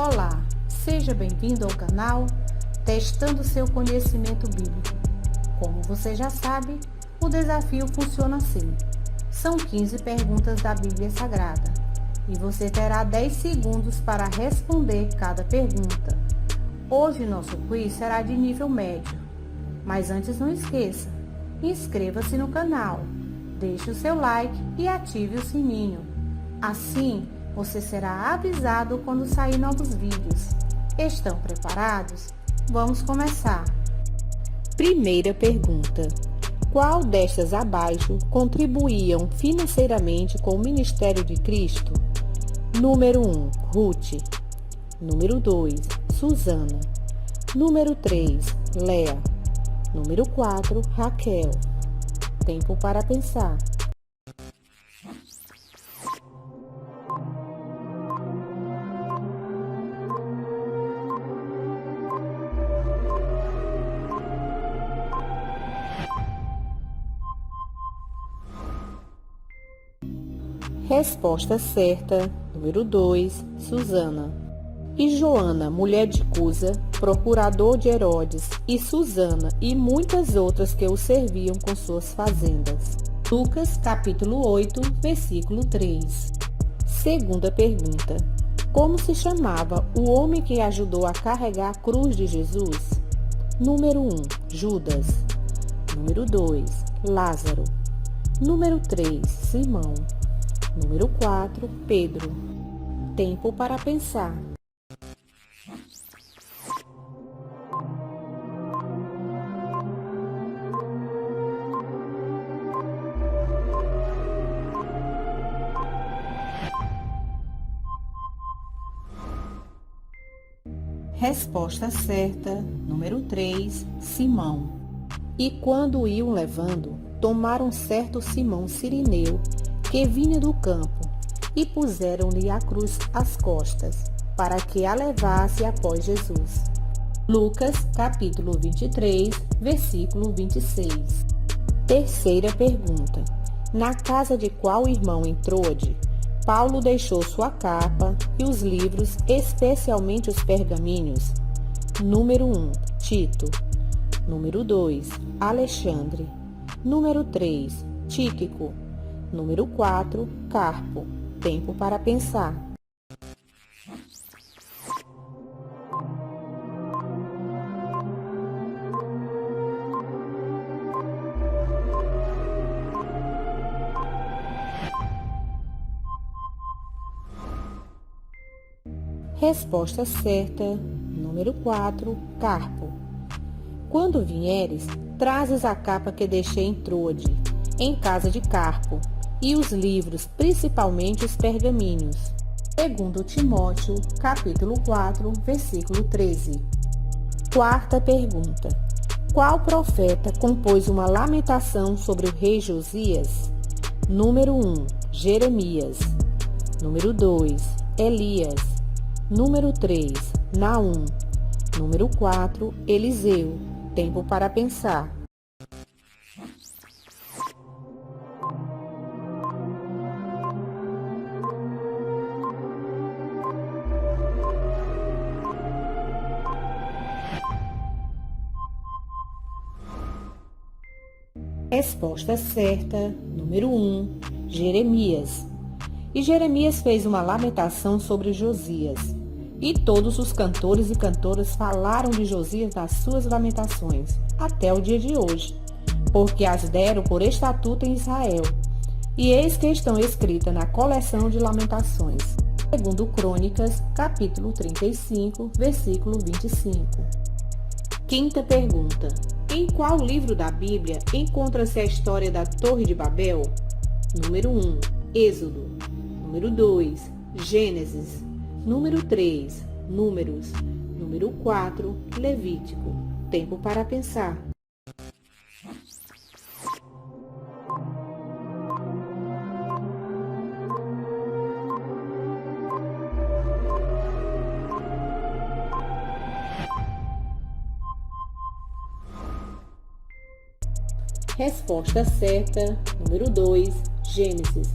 Olá, seja bem-vindo ao canal Testando seu conhecimento bíblico. Como você já sabe, o desafio funciona assim. São 15 perguntas da Bíblia Sagrada e você terá 10 segundos para responder cada pergunta. Hoje nosso quiz será de nível médio, mas antes não esqueça, inscreva-se no canal, deixe o seu like e ative o sininho. Assim, você será avisado quando sair novos vídeos. Estão preparados? Vamos começar! Primeira pergunta: qual destas abaixo contribuíam financeiramente com o ministério de Cristo? Número 1, Ruth. Número 2, Susana. Número 3, Léa. Número 4, Raquel. Tempo para pensar. Resposta certa, número 2, Susana. E Joana, mulher de Cusa, procurador de Herodes, e Susana e muitas outras que o serviam com suas fazendas. Lucas, capítulo 8, versículo 3. Segunda pergunta: como se chamava o homem que ajudou a carregar a cruz de Jesus? Número 1, Judas. Número 2, Lázaro. Número 3, Simão. Número 4, Pedro. Tempo para pensar. Resposta certa, número 3, Simão. E quando o iam levando, tomaram certo Simão Cirineu, que vinha do campo, e puseram-lhe a cruz às costas, para que a levasse após Jesus. Lucas, capítulo 23, versículo 26. Terceira pergunta: na casa de qual irmão entrou-de, Paulo deixou sua capa e os livros, especialmente os pergaminhos? Número 1, Tito. Número 2, Alexandre. Número 3, Tíquico. Número 4, Carpo. Tempo para pensar. Resposta certa, número 4, Carpo. Quando vieres, trazes a capa que deixei em Troade, em casa de Carpo, e os livros, principalmente os pergaminhos. Segundo Timóteo, capítulo 4, versículo 13. Quarta pergunta: qual profeta compôs uma lamentação sobre o rei Josias? Número 1, Jeremias. Número 2, Elias. Número 3, Naum. Número 4, Eliseu. Tempo para pensar. Resposta certa, número 1, Jeremias. E Jeremias fez uma lamentação sobre Josias. E todos os cantores e cantoras falaram de Josias nas suas lamentações, até o dia de hoje, porque as deram por estatuto em Israel. E eis que estão escritas na coleção de lamentações. Segundo Crônicas, capítulo 35, versículo 25. Quinta pergunta: em qual livro da Bíblia encontra-se a história da Torre de Babel? Número 1, Êxodo. Número 2, Gênesis. Número 3, Números. Número 4, Levítico. Tempo para pensar. Resposta certa, número 2, Gênesis.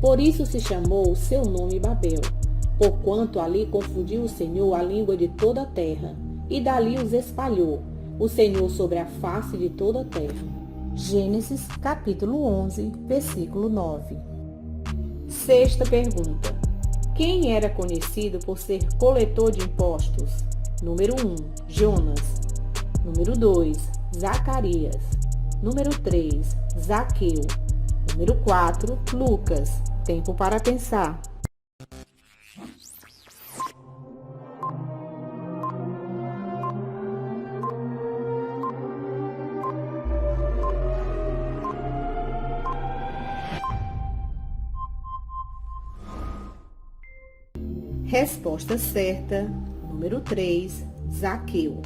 Por isso se chamou seu nome Babel, porquanto ali confundiu o Senhor a língua de toda a terra, e dali os espalhou, o Senhor sobre a face de toda a terra. Gênesis capítulo 11, versículo 9. Sexta pergunta. Quem era conhecido por ser coletor de impostos? Número 1, Jonas. Número 2, Zacarias. Número 3, Zaqueu. Número 4, Lucas. Tempo para pensar. Resposta certa, número 3, Zaqueu.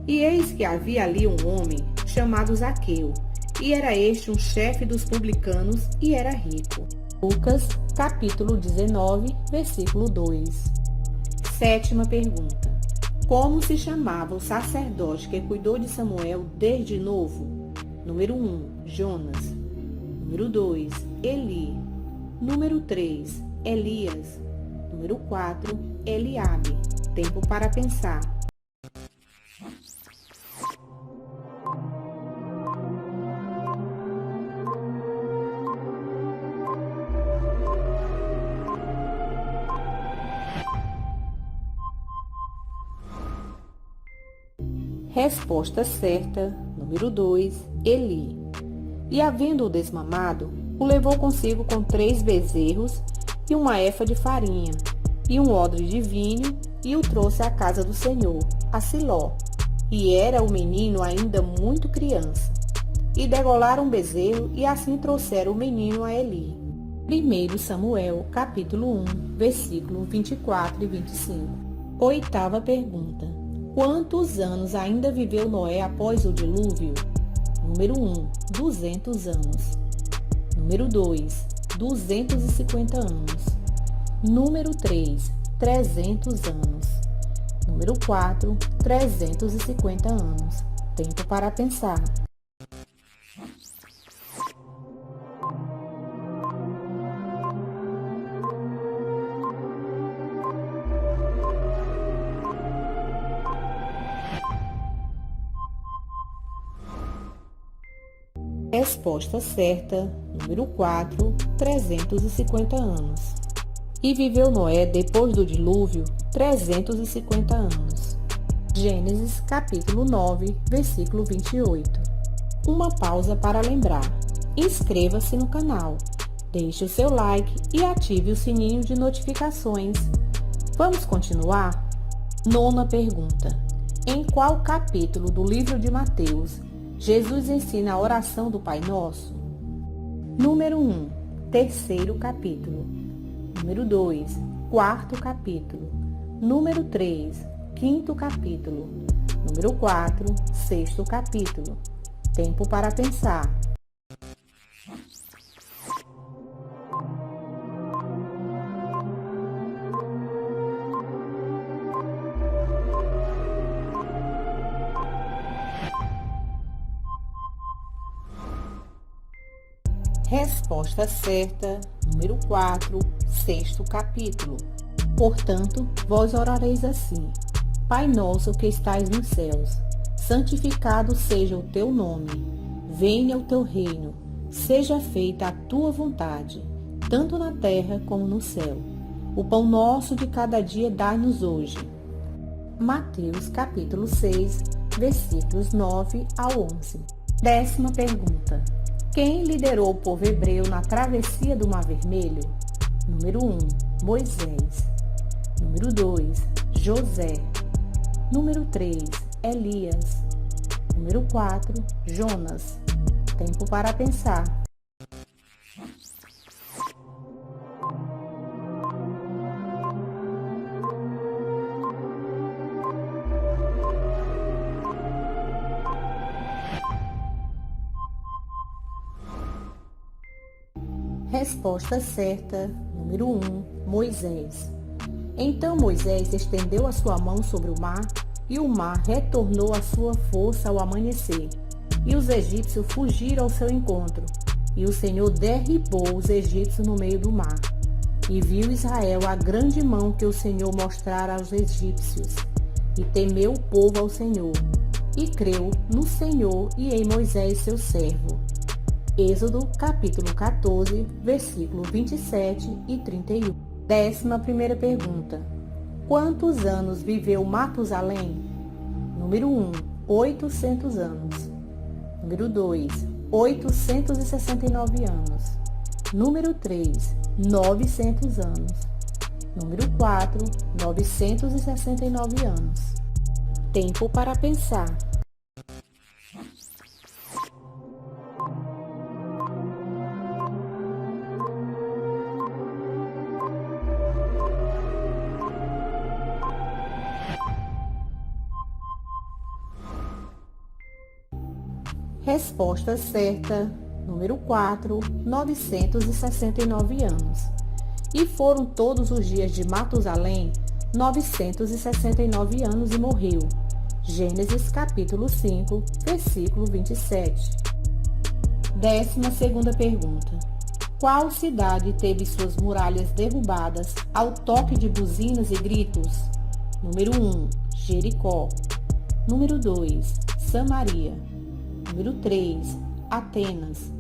E eis que havia ali um homem chamado Zaqueu, e era este um chefe dos publicanos e era rico. Lucas, capítulo 19, versículo 2. Sétima pergunta. Como se chamava o sacerdote que cuidou de Samuel desde novo? Número 1, Jonas. Número 2, Eli. Número 3, Elias. Número 4, Eliabe. Tempo para pensar. Resposta certa, número 2, Eli. E havendo-o desmamado, o levou consigo com 3 bezerros e uma efa de farinha, e um odre de vinho, e o trouxe à casa do Senhor, a Siló. E era o menino ainda muito criança. E degolaram o bezerro, e assim trouxeram o menino a Eli. 1 Samuel, capítulo 1, versículo 24 e 25. Oitava pergunta. Quantos anos ainda viveu Noé após o dilúvio? Número 1, 200 anos. Número 2, 250 anos. Número 3, 300 anos. Número 4, 350 anos. Tempo para pensar. Resposta certa, número 4, 350 anos. E viveu Noé depois do dilúvio 350 anos. Gênesis capítulo 9, versículo 28. Uma pausa para lembrar. Inscreva-se no canal, deixe o seu like e ative o sininho de notificações. Vamos continuar? Nona pergunta. Em qual capítulo do livro de Mateus Jesus ensina a oração do Pai Nosso? Número 1, terceiro capítulo. Número 2, quarto capítulo. Número 3, quinto capítulo. Número 4, sexto capítulo. Tempo para pensar. Resposta certa, número 4, sexto capítulo. Portanto, vós orareis assim: Pai nosso que estais nos céus, santificado seja o teu nome. Venha o teu reino, seja feita a tua vontade, tanto na terra como no céu. O pão nosso de cada dia dai-nos hoje. Mateus capítulo 6, versículos 9 ao 11. Décima pergunta. Quem liderou o povo hebreu na travessia do Mar Vermelho? Número 1, Moisés. Número 2, José. Número 3, Elias. Número 4, Jonas. Tempo para pensar. Resposta certa, número 1, Moisés. Então Moisés estendeu a sua mão sobre o mar, e o mar retornou à sua força ao amanhecer, e os egípcios fugiram ao seu encontro, e o Senhor derribou os egípcios no meio do mar. E viu Israel a grande mão que o Senhor mostrara aos egípcios, e temeu o povo ao Senhor, e creu no Senhor e em Moisés seu servo. Êxodo capítulo 14, versículo 27 e 31. 11ª pergunta. Quantos anos viveu Matusalém? Número 1, 800 anos. Número 2, 869 anos. Número 3, 900 anos. Número 4, 969 anos. Tempo para pensar. Resposta certa, número 4, 969 anos. E foram todos os dias de Matusalém 969 anos e morreu. Gênesis capítulo 5, versículo 27. 12ª pergunta. Qual cidade teve suas muralhas derrubadas ao toque de buzinas e gritos? Número 1, Jericó. Número 2, Samaria. Número 3, Atenas.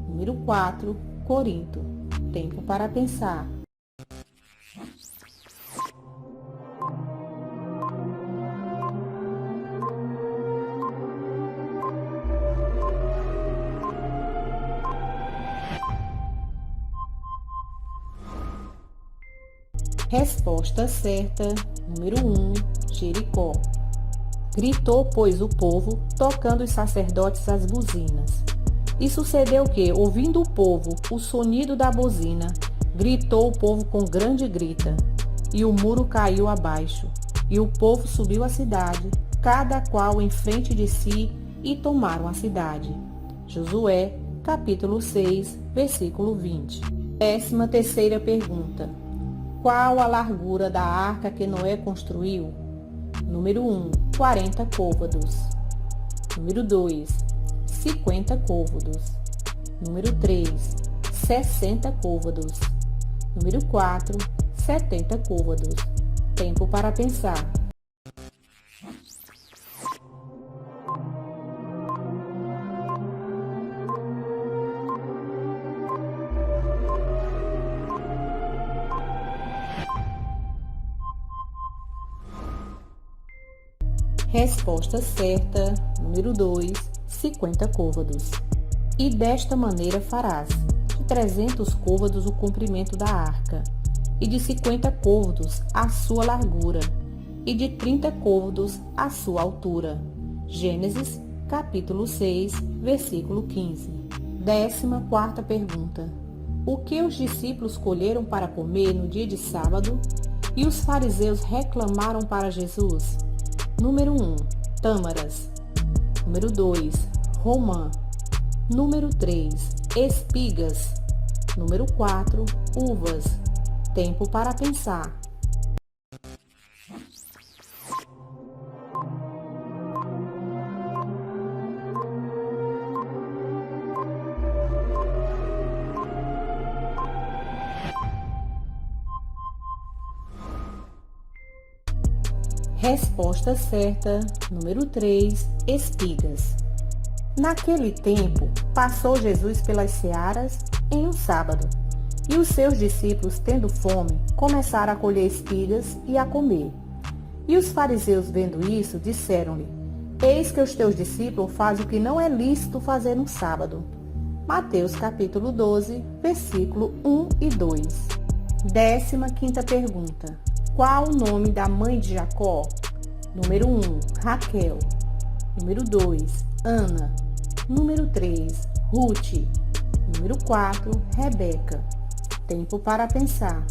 Número 4, Corinto. Tempo para pensar. Resposta certa, número 1, Jericó. Gritou, pois, o povo, tocando os sacerdotes as buzinas. E sucedeu que, ouvindo o povo o sonido da buzina, gritou o povo com grande grita, e o muro caiu abaixo, e o povo subiu à cidade, cada qual em frente de si, e tomaram a cidade. Josué, capítulo 6, versículo 20. 13ª pergunta. Qual a largura da arca que Noé construiu? Número 1, 40 côvados. Número 2, 50 côvados. Número 3, 60 côvados. Número 4, 70 côvados. Tempo para pensar. Resposta certa, número 2, 50 côvados. E desta maneira farás, de 300 côvados o comprimento da arca, e de 50 côvados a sua largura, e de 30 côvados a sua altura. Gênesis, capítulo 6, versículo 15. 14ª pergunta. O que os discípulos colheram para comer no dia de sábado? E os fariseus reclamaram para Jesus? Número 1, tâmaras. Número 2, romã. Número 3, espigas. Número 4, uvas. Tempo para pensar. Resposta certa, número 3, espigas. Naquele tempo, passou Jesus pelas searas em um sábado, e os seus discípulos, tendo fome, começaram a colher espigas e a comer. E os fariseus, vendo isso, disseram-lhe: Eis que os teus discípulos fazem o que não é lícito fazer no sábado. Mateus capítulo 12, versículo 1 e 2. 15ª pergunta. Qual o nome da mãe de Jacó? Número 1, Raquel. Número 2, Ana. Número 3, Ruth. Número 4, Rebeca. Tempo para pensar.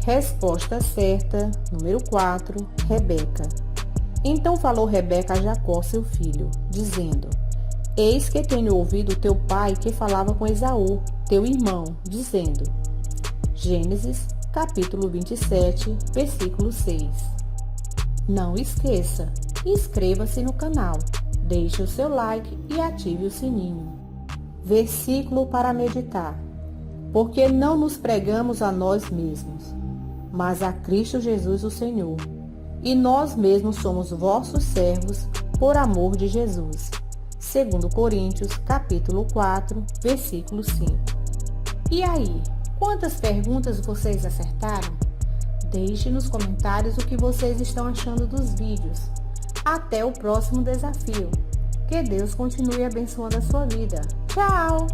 Resposta certa, número 4, Rebeca. Então falou Rebeca a Jacó, seu filho, dizendo: Eis que tenho ouvido teu pai que falava com Esaú, teu irmão, dizendo: Gênesis, capítulo 27, versículo 6. Não esqueça, inscreva-se no canal, deixe o seu like e ative o sininho. Versículo para meditar. Porque não nos pregamos a nós mesmos, mas a Cristo Jesus o Senhor, e nós mesmos somos vossos servos por amor de Jesus. 2 Coríntios, capítulo 4, versículo 5. E aí, quantas perguntas vocês acertaram? Deixe nos comentários o que vocês estão achando dos vídeos. Até o próximo desafio. Que Deus continue abençoando a sua vida. Tchau!